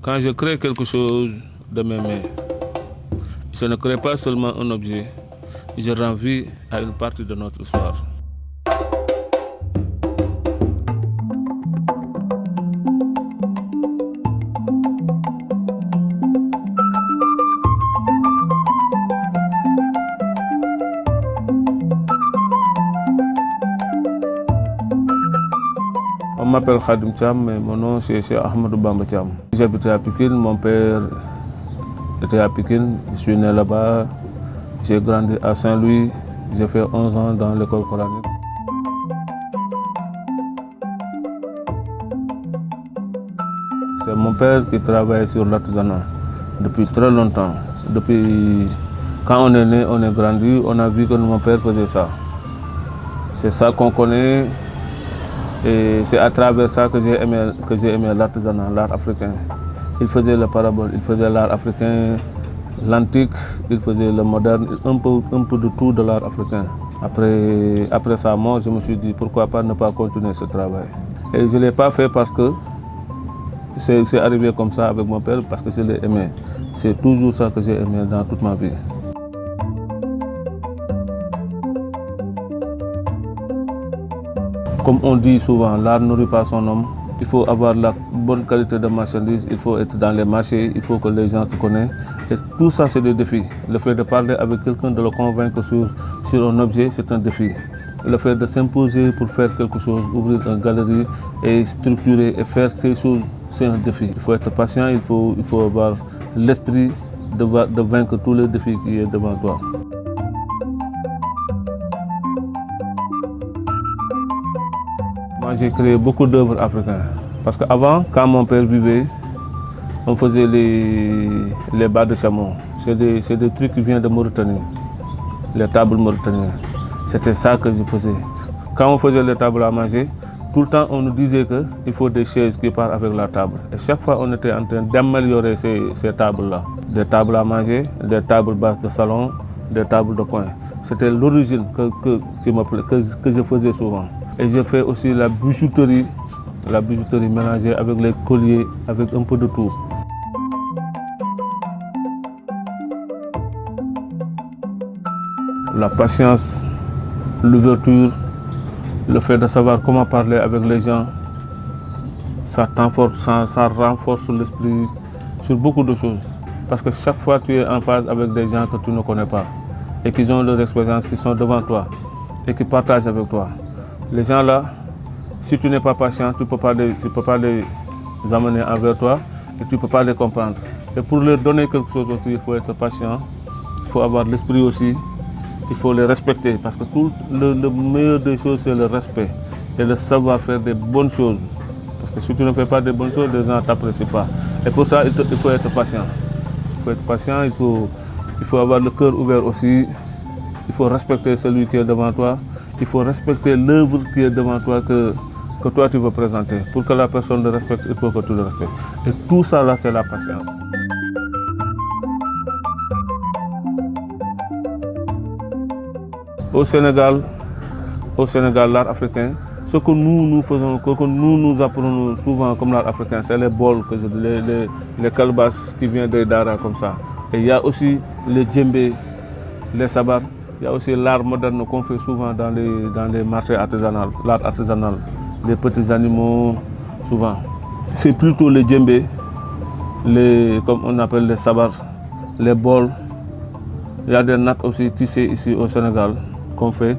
Quand je crée quelque chose de mes mains, je ne crée pas seulement un objet, je rends vie à une partie de notre histoire. On m'appelle Khadim Thiam, mais mon nom c'est Ahmadou Bamba Thiam. J'habitais à Pikine, mon père était à Pikine, je suis né là-bas, j'ai grandi à Saint-Louis, j'ai fait 11 ans dans l'école coranique. C'est mon père qui travaille sur l'artisanat depuis très longtemps. Depuis quand on est né, on est grandi, on a vu que mon père faisait ça. C'est ça qu'on connaît. Et c'est à travers ça que j'ai aimé l'artisanat, l'art africain. Il faisait le parabole, il faisait l'art africain, l'antique, il faisait le moderne, un peu de tout de l'art africain. Après sa mort, je me suis dit pourquoi pas ne pas continuer ce travail. Et je ne l'ai pas fait parce que c'est arrivé comme ça avec mon père, parce que je l'ai aimé. C'est toujours ça que j'ai aimé dans toute ma vie. Comme on dit souvent, l'art nourrit pas son homme. Il faut avoir la bonne qualité de marchandise, il faut être dans les marchés, il faut que les gens se connaissent. Et tout ça, c'est des défis. Le fait de parler avec quelqu'un, de le convaincre sur un objet, c'est un défi. Le fait de s'imposer pour faire quelque chose, ouvrir une galerie et structurer et faire ces choses, c'est un défi. Il faut être patient, il faut avoir l'esprit de vaincre tous les défis qui sont devant toi. Moi, j'ai créé beaucoup d'œuvres africaines. Parce qu'avant, quand mon père vivait, on faisait les bas de chameau. C'est des trucs qui viennent de Mauritanie, les tables mauritaniennes. C'était ça que je faisais. Quand on faisait les tables à manger, tout le temps on nous disait qu'il faut des chaises qui partent avec la table. Et chaque fois on était en train d'améliorer ces tables-là. Des tables à manger, des tables basses de salon, des tables de coin. C'était l'origine que je faisais souvent. Et j'ai fait aussi la bijouterie mélangée avec les colliers, avec un peu de tout. La patience, l'ouverture, le fait de savoir comment parler avec les gens, ça renforce l'esprit sur beaucoup de choses. Parce que chaque fois tu es en phase avec des gens que tu ne connais pas et qui ont leur expérience, qui sont devant toi et qui partagent avec toi. Les gens là, si tu n'es pas patient, tu ne peux pas les amener envers toi et tu ne peux pas les comprendre. Et pour leur donner quelque chose aussi, il faut être patient, il faut avoir l'esprit aussi, il faut les respecter. Parce que le meilleur des choses, c'est le respect et le savoir faire des bonnes choses. Parce que si tu ne fais pas de bonnes choses, les gens ne t'apprécient pas. Et pour ça, il faut être patient. Il faut être patient, il faut avoir le cœur ouvert aussi, il faut respecter celui qui est devant toi. Il faut respecter l'œuvre qui est devant toi que toi tu veux présenter. Pour que la personne le respecte, il faut que tu le respectes. Et tout ça là, c'est la patience. Au Sénégal, l'art africain, ce que nous faisons, que nous apprenons souvent comme l'art africain, c'est les bols, les calebasses qui viennent des Dara comme ça. Et il y a aussi les djembés, les sabars. Il y a aussi l'art moderne qu'on fait souvent dans les marchés artisanaux, l'art artisanal, les petits animaux, souvent. C'est plutôt les djembés, comme on appelle les sabars, les bols. Il y a des nattes aussi tissées ici au Sénégal qu'on fait.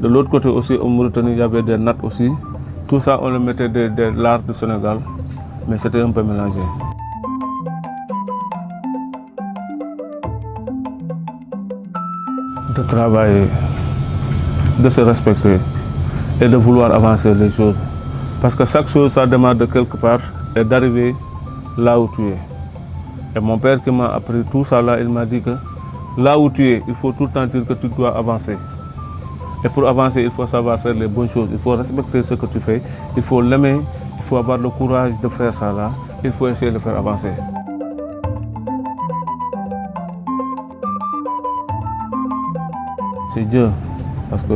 De l'autre côté aussi, au Mauritanie, il y avait des nattes aussi. Tout ça, on le mettait de l'art du Sénégal, mais c'était un peu mélangé. De travailler, de se respecter et de vouloir avancer les choses. Parce que chaque chose, ça demande de quelque part et d'arriver là où tu es. Et mon père qui m'a appris tout ça là, il m'a dit que là où tu es, il faut tout le temps dire que tu dois avancer. Et pour avancer, il faut savoir faire les bonnes choses, il faut respecter ce que tu fais, il faut l'aimer, il faut avoir le courage de faire ça là, il faut essayer de faire avancer. C'est Dieu, parce que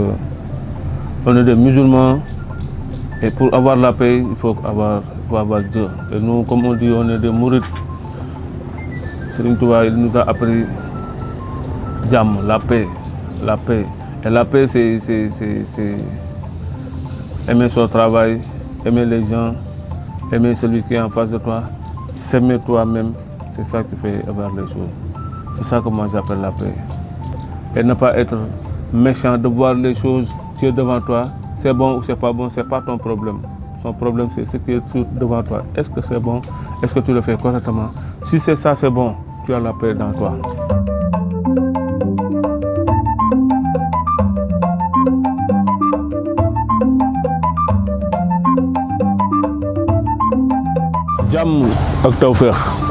on est des musulmans et pour avoir la paix, il faut avoir pour avoir Dieu. Et nous, comme on dit, on est des mourides. Serigne Touba, il nous a appris Djam, la paix. La paix. Et la paix, c'est aimer son travail, aimer les gens, aimer celui qui est en face de toi, s'aimer toi-même. C'est ça qui fait avoir les choses. C'est ça que moi j'appelle la paix. Et ne pas être méchant de voir les choses qui sont devant toi. C'est bon ou c'est pas bon, c'est pas ton problème. Son problème, c'est ce qui est devant toi. Est-ce que c'est bon? Est-ce que tu le fais correctement? Si c'est ça, c'est bon, tu as la paix dans toi. Jàmm ak tawfeex.